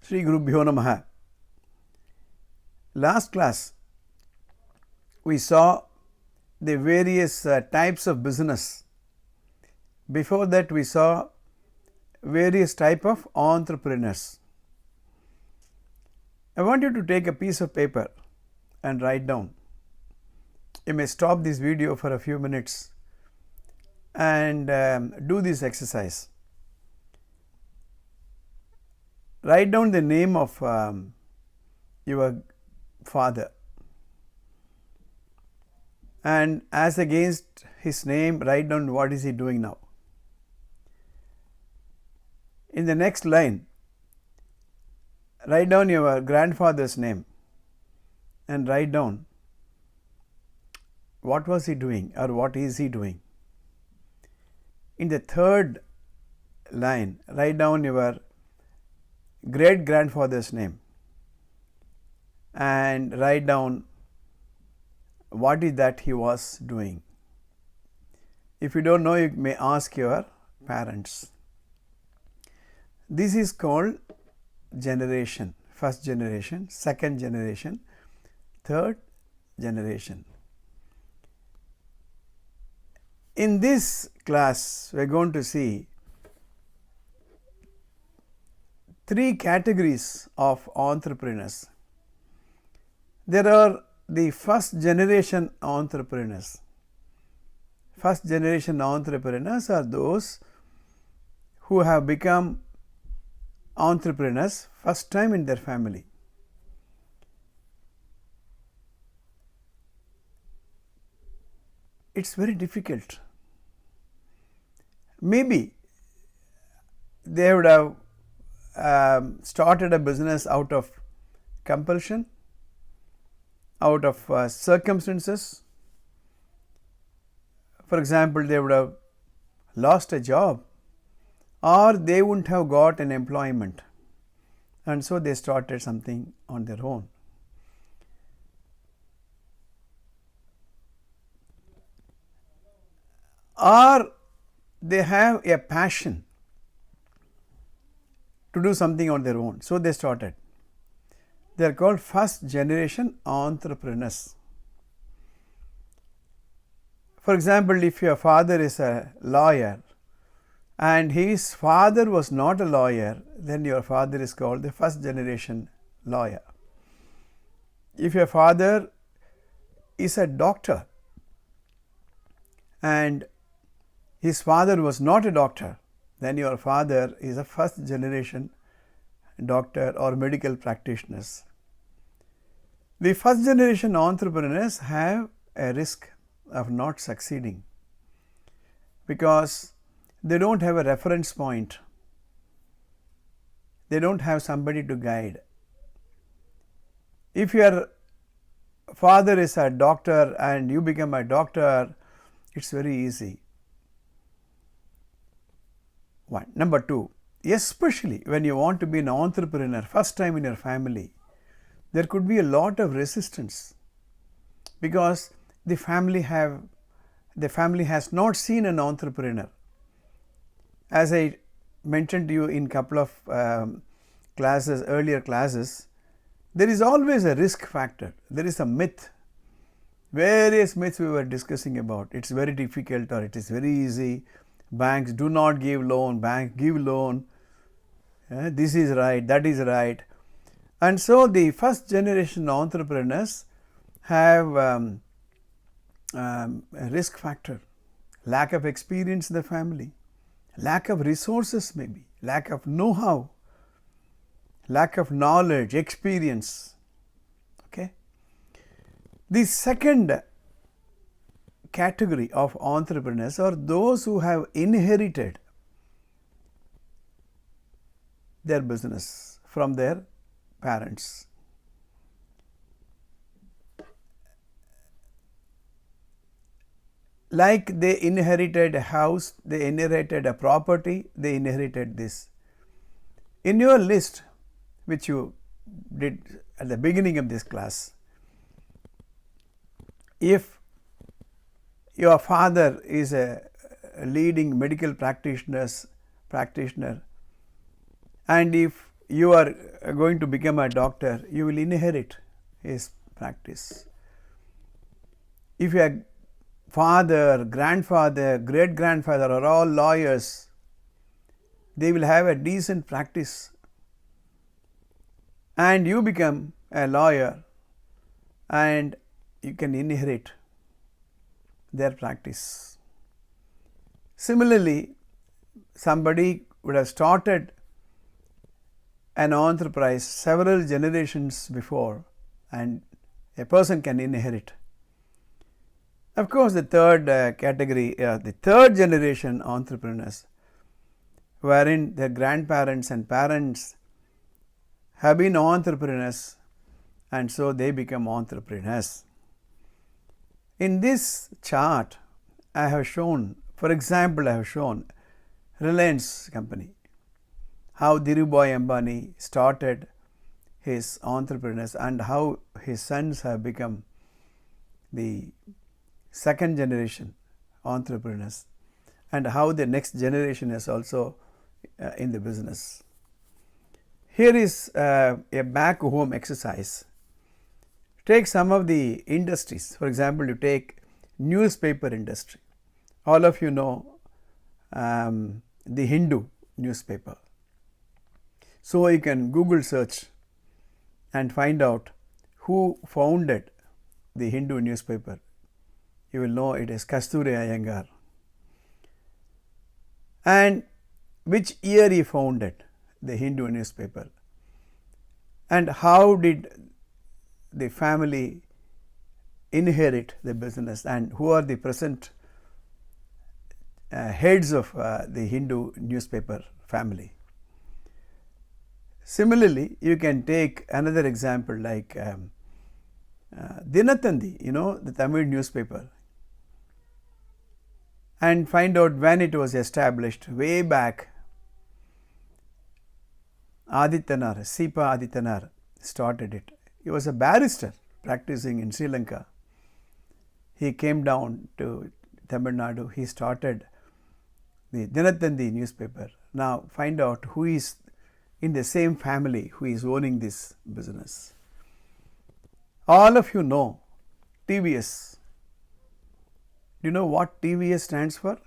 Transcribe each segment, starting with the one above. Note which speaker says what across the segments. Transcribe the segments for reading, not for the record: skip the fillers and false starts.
Speaker 1: Shri Gurubhyo Namaha. Last class we saw the various types of business. Before that we saw various type of entrepreneurs. I want you to take a piece of paper and write down. You may stop this video for a few minutes and do this exercise. Write down the name of your father, and as against his name write down what is he doing now. In the next line write down your grandfather's name and write down what was he doing or what is he doing. In the third line write down your great grandfather's name and write down what is that he was doing. If you don't know, you may ask your parents. This is called generation. First generation, second generation, third generation. In this class we are going to see three categories of entrepreneurs. There are the first generation entrepreneurs. First generation entrepreneurs are those who have become entrepreneurs first time in their family. It's very difficult. Maybe they would have started a business out of compulsion, out of circumstances. For example, they would have lost a job or they wouldn't have got an employment, and so they started something on their own. Or they have a passion to do something on their own, so they started. They are called first generation entrepreneurs. For example, if your father is a lawyer and his father was not a lawyer, then your father is called the first generation lawyer. If your father is a doctor and his father was not a doctor, then your father is a first generation doctor or medical practitioners. The first generation entrepreneurs have a risk of not succeeding because they don't have a reference point. They don't have somebody to guide. If your father is a doctor and you become a doctor, it's very easy. One. Number two, especially when you want to be an entrepreneur first time in your family, there could be a lot of resistance because the family has not seen an entrepreneur. As I mentioned to you in couple of earlier classes, there is always a risk factor. There is a myth. Various myths we were discussing about. It's very difficult or it is very easy. Banks do not give loan, banks give loan. This is right, that is right. And so the first generation entrepreneurs have a risk factor, lack of experience in the family, lack of resources maybe, lack of know-how, lack of knowledge, experience. Okay. The second category of entrepreneurs are those who have inherited their business from their parents. Like they inherited a house, they inherited a property, they inherited this. In your list, which you did at the beginning of this class, if your father is a leading medical practitioner, and if you are going to become a doctor, you will inherit his practice. If your father, grandfather, great-grandfather are all lawyers, they will have a decent practice, and you become a lawyer and you can inherit their practice. Similarly, somebody would have started an enterprise several generations before, and a person can inherit. Of course, the third category, the third generation entrepreneurs, wherein their grandparents and parents have been entrepreneurs, and so they become entrepreneurs. In this chart, I have shown, for example, I have shown Reliance company, how Dhirubhai Ambani started his entrepreneurs and how his sons have become the second generation entrepreneurs, and how the next generation is also in the business. Here is a back home exercise. Take some of the industries. For example, you take newspaper industry. All of you know the Hindu newspaper. So you can Google search and find out who founded the Hindu newspaper. You will know it is Kasturi Iyengar. And which year he founded the Hindu newspaper, and how did the family inherit the business, and who are the present heads of the Hindu newspaper family. Similarly, you can take another example like Dinatandi, the Tamil newspaper, and find out when it was established. Way back, Adityanar, Sipa Adityanar started it. He was a barrister practicing in Sri Lanka. He came down to Tamil Nadu. He started the Dinatandi newspaper. Now find out who is in the same family who is owning this business. All of you know TVS. Do you know what TVS stands for?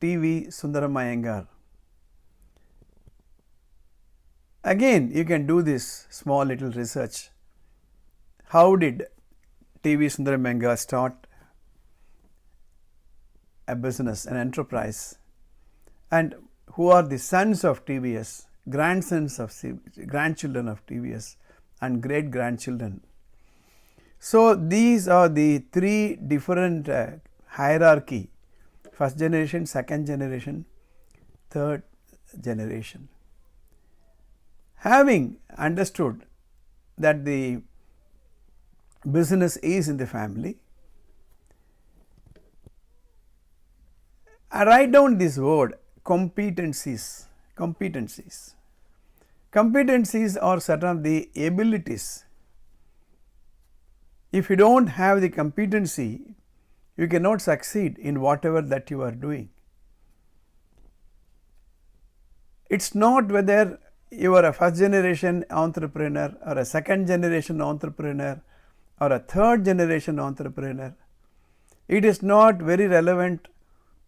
Speaker 1: TV Sundaram Iyengar. Again, you can do this small little research. How did TV Sundaram Iyengar start a business, an enterprise? And who are the sons of TVS, grandsons of grandchildren of TVS, and great grandchildren? So these are the three different hierarchy: first generation, second generation, third generation. Having understood that the business is in the family, I write down this word competencies. Competencies. Competencies are certain of the abilities. If you don't have the competency, you cannot succeed in whatever that you are doing. It's not whether you are a first generation entrepreneur or a second generation entrepreneur or a third generation entrepreneur. It is not very relevant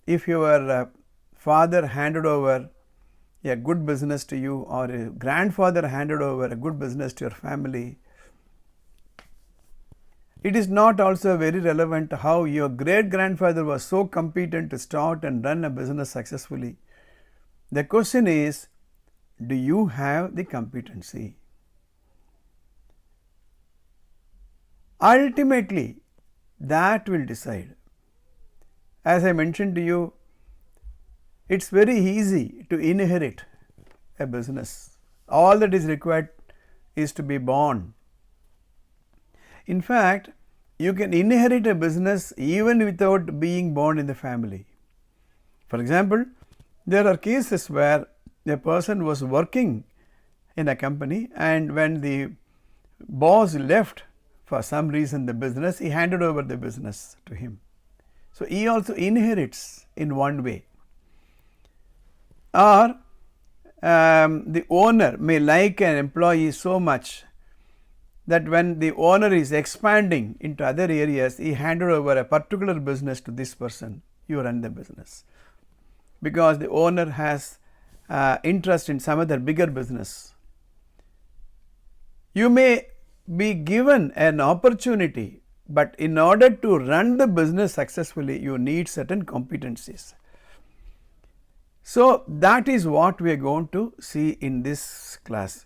Speaker 1: if your father handed over a good business to you, or a grandfather handed over a good business to your family. It is not also very relevant how your great grandfather was so competent to start and run a business successfully. The question is, do you have the competency? Ultimately, that will decide. As I mentioned to you, it's very easy to inherit a business. All that is required is to be born. In fact, you can inherit a business even without being born in the family. For example, there are cases where a person was working in a company, and when the boss left for some reason the business, he handed over the business to him. So he also inherits in one way. Or the owner may like an employee so much that when the owner is expanding into other areas, he handed over a particular business to this person. You run the business because the owner has interest in some other bigger business. You may be given an opportunity, but in order to run the business successfully, you need certain competencies. So, that is what we are going to see in this class.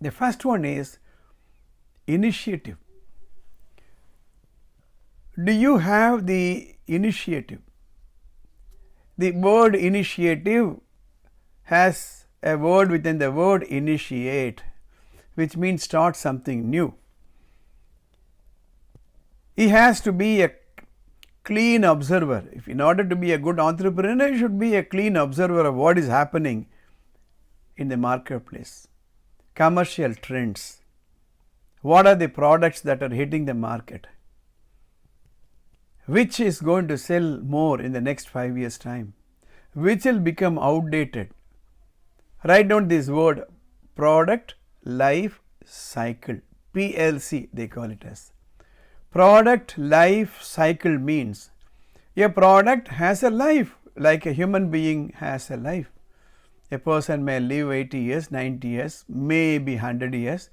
Speaker 1: The first one is initiative. Do you have the initiative? The word initiative has a word within the word initiate, which means start something new. He has to be a clean observer. If in order to be a good entrepreneur, you should be a clean observer of what is happening in the marketplace. Commercial trends. What are the products that are hitting the market? Which is going to sell more in the next 5 years' time? Which will become outdated? Write down this word, product life cycle, PLC they call it as. Product life cycle means a product has a life like a human being has a life. A person may live 80 years, 90 years, maybe 100 years.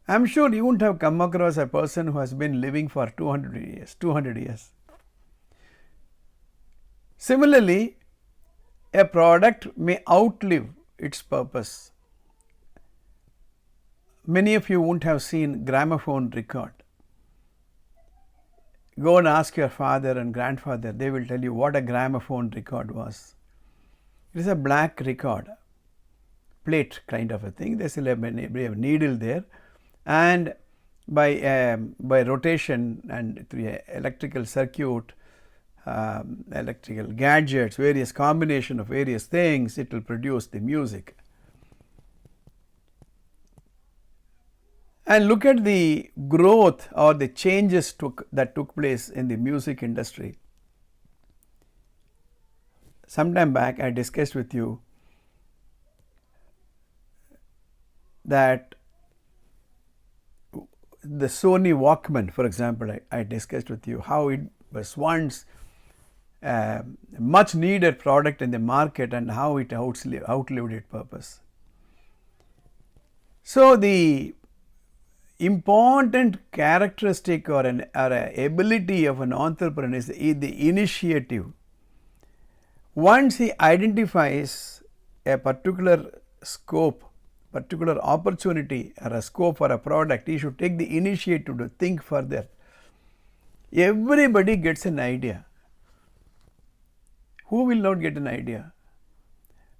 Speaker 1: I am sure you won't have come across a person who has been living for 200 years. Similarly, a product may outlive its purpose. Many of you won't have seen gramophone record. Go and ask your father and grandfather, they will tell you what a gramophone record was. It is a black record, plate kind of a thing. They still have a needle there, and by rotation and through an electrical circuit, electrical gadgets, various combination of various things, it will produce the music. And look at the growth or the changes that took place in the music industry. Sometime back I discussed with you that the Sony Walkman, for example, I discussed with you how it was once a much needed product in the market and how it outlived its purpose. So, the important characteristic or an ability of an entrepreneur is the initiative. Once he identifies a particular scope, particular opportunity or a scope for a product, he should take the initiative to think further. Everybody gets an idea. Who will not get an idea?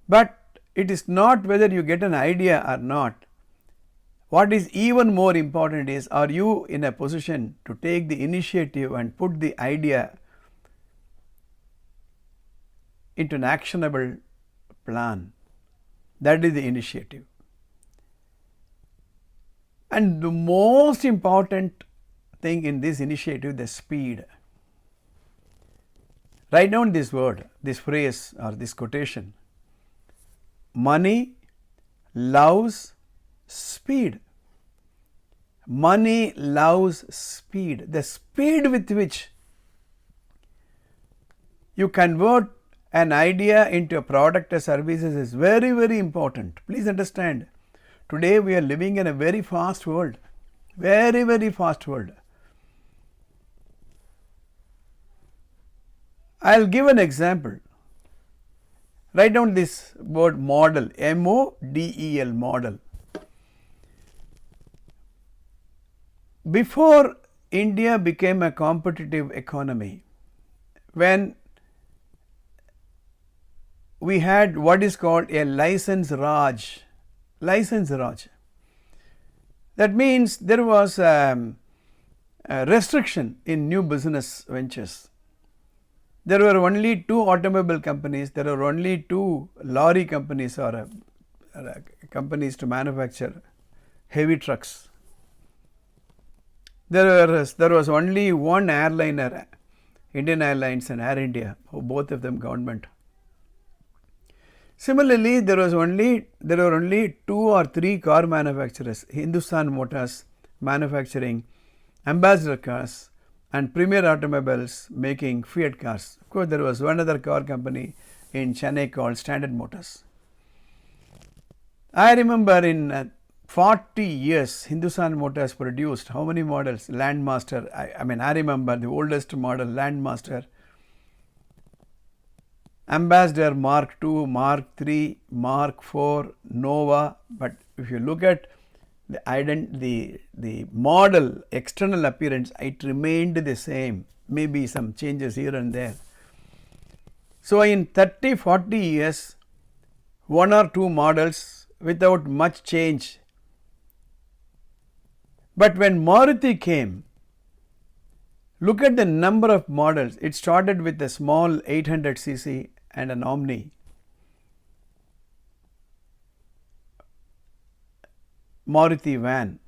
Speaker 1: But it is not whether you get an idea or not. What is even more important is, are you in a position to take the initiative and put the idea into an actionable plan? That is the initiative. And the most important thing in this initiative, the speed. Write down this word, this phrase or this quotation. Money loves speed. Money loves speed. The speed with which you convert an idea into a product or services is very, very important. Please understand, today we are living in a very fast world, very, very fast world. I will give an example. Write down this word model, M-O-D-E-L, model. Before India became a competitive economy, when we had what is called a license Raj. That means there was a restriction in new business ventures. There were only 2 automobile companies, there were only 2 lorry companies or companies to manufacture heavy trucks. There was only one airliner, Indian Airlines and Air India, both of them government. Similarly, there were only 2 or 3 car manufacturers: Hindustan Motors manufacturing Ambassador cars and Premier Automobiles making Fiat cars. Of course, there was one other car company in Chennai called Standard Motors. I remember in 40 years, Hindustan Motors produced how many models? Landmaster. I remember the oldest model, Landmaster, Ambassador Mark II, Mark III, Mark IV, Nova. But if you look at the model external appearance, it remained the same, maybe some changes here and there. So in 30-40 years, 1 or 2 models without much change. But when Maruti came, look at the number of models. It started with a small 800cc and an Omni. Maruti van.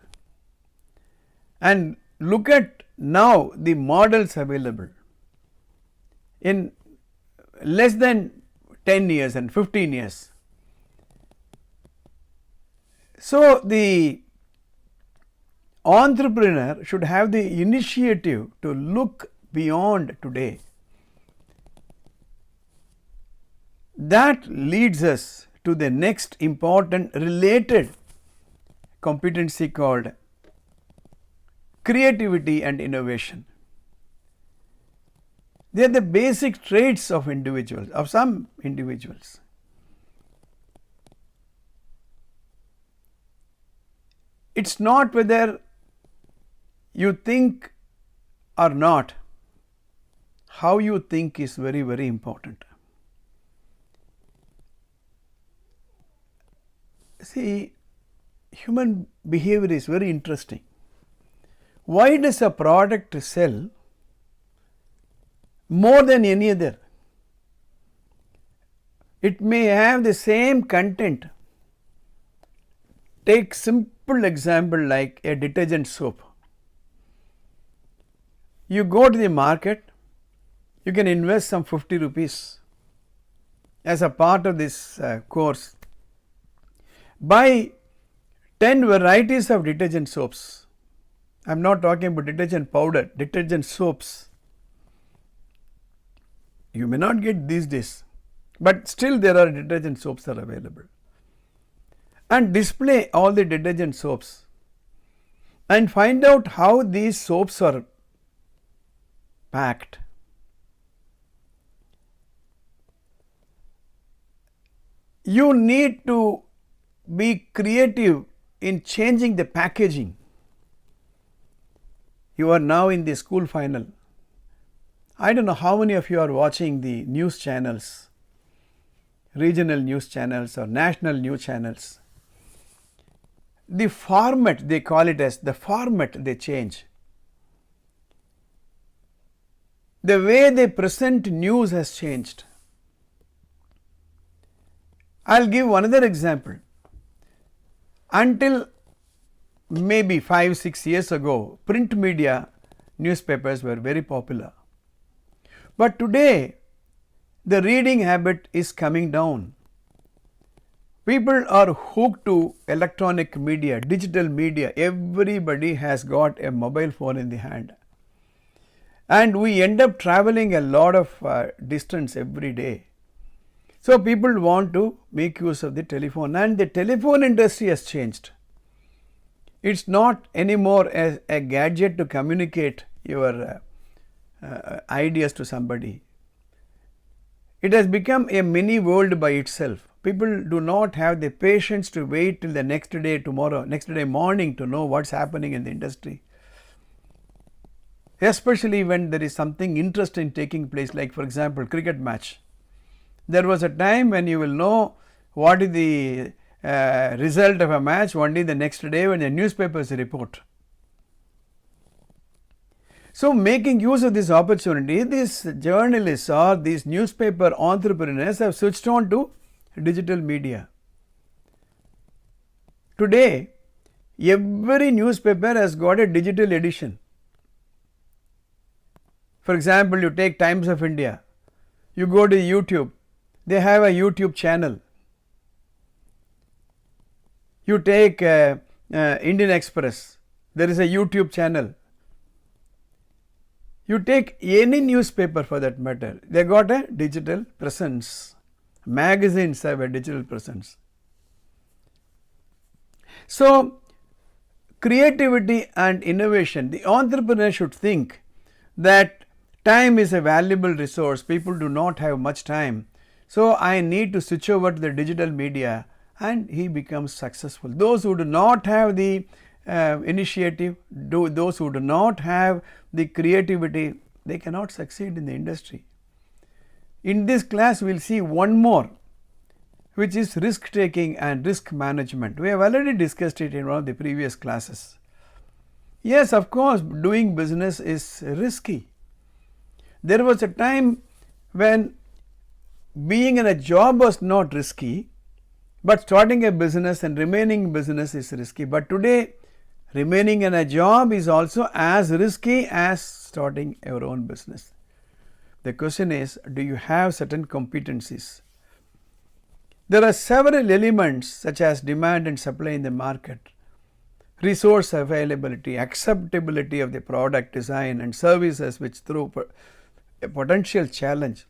Speaker 1: And look at now the models available. In less than 10 years and 15 years. So the entrepreneur should have the initiative to look beyond today. That leads us to the next important related competency called creativity and innovation. They are the basic traits of individuals, of some individuals. It's not whether you think or not, how you think is very, very important. See, human behavior is very interesting. Why does a product sell more than any other? It may have the same content. Take simple example like a detergent soap. You go to the market, you can invest some 50 rupees as a part of this course. Buy 10 varieties of detergent soaps. I am not talking about detergent powder, detergent soaps. You may not get these days, but still there are detergent soaps that are available. And display all the detergent soaps and find out how these soaps are packed. You need to be creative in changing the packaging. You are now in the school final. I don't know how many of you are watching the news channels, regional news channels or national news channels. The format, they call it as the format they change. The way they present news has changed. I will give another example. Until maybe 5-6 years ago, print media newspapers were very popular. But today, the reading habit is coming down. People are hooked to electronic media, digital media. Everybody has got a mobile phone in the hand. And we end up traveling a lot of distance every day. So people want to make use of the telephone, and the telephone industry has changed. It's not anymore as a gadget to communicate your ideas to somebody. It has become a mini world by itself. People do not have the patience to wait till the next day, tomorrow, next day morning to know what's happening in the industry. Especially when there is something interesting taking place, like for example, cricket match. There was a time when you will know what is the result of a match only the next day when the newspapers report. So making use of this opportunity, these journalists or these newspaper entrepreneurs have switched on to digital media. Today, every newspaper has got a digital edition. For example, you take Times of India, you go to YouTube, they have a YouTube channel. You take Indian Express, there is a YouTube channel. You take any newspaper for that matter, they got a digital presence. Magazines have a digital presence. So, creativity and innovation, the entrepreneur should think that time is a valuable resource, people do not have much time. So, I need to switch over to the digital media, and he becomes successful. Those who do not have the initiative, those who do not have the creativity, they cannot succeed in the industry. In this class, we will see one more, which is risk taking and risk management. We have already discussed it in one of the previous classes. Yes, of course, doing business is risky. There was a time when being in a job was not risky, but starting a business and remaining in business is risky. But today, remaining in a job is also as risky as starting your own business. The question is, do you have certain competencies? There are several elements such as demand and supply in the market, resource availability, acceptability of the product design and services which throw a potential challenge.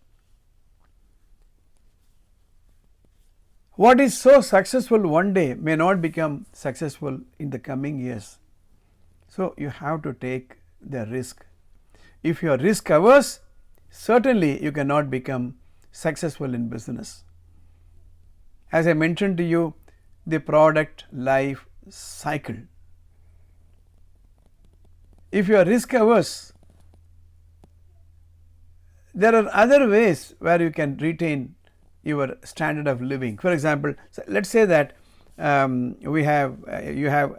Speaker 1: What is so successful one day may not become successful in the coming years. So, you have to take the risk. If you are risk averse, certainly you cannot become successful in business. As I mentioned to you, the product life cycle. If you are risk averse, there are other ways where you can retain your standard of living. For example, let us say that you have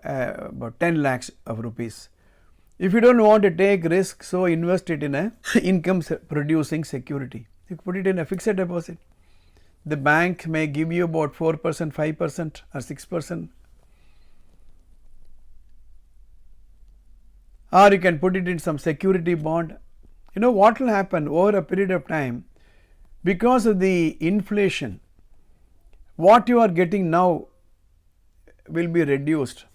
Speaker 1: about 10 lakhs of rupees. If you do not want to take risk, so invest it in a income producing security. You put it in a fixed deposit. The bank may give you about 4%, 5% or 6%. Or you can put it in some security bond. You know what will happen over a period of time, because of the inflation, what you are getting now will be reduced.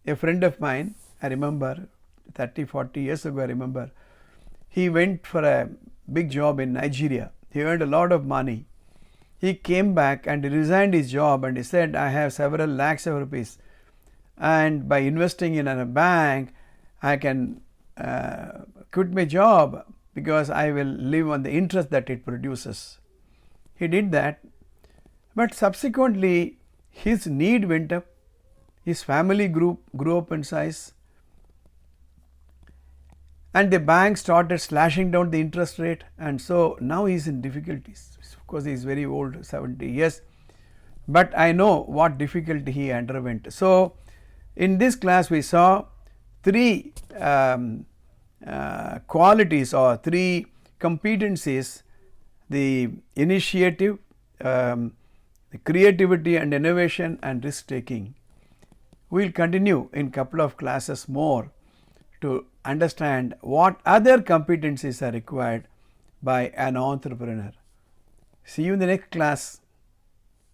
Speaker 1: A friend of mine, I remember 30, 40 years ago, I remember, he went for a big job in Nigeria. He earned a lot of money. He came back and resigned his job and he said, I have several lakhs of rupees, and by investing in a bank, I can quit my job because I will live on the interest that it produces. He did that, but subsequently his need went up, his family grew up in size, and the bank started slashing down the interest rate, and so now he is in difficulties. Of course, he is very old, 70 years, but I know what difficulty he underwent. So, in this class we saw three qualities or three competencies: the initiative, the creativity and innovation, and risk taking. We will continue in couple of classes more to understand what other competencies are required by an entrepreneur. See you in the next class.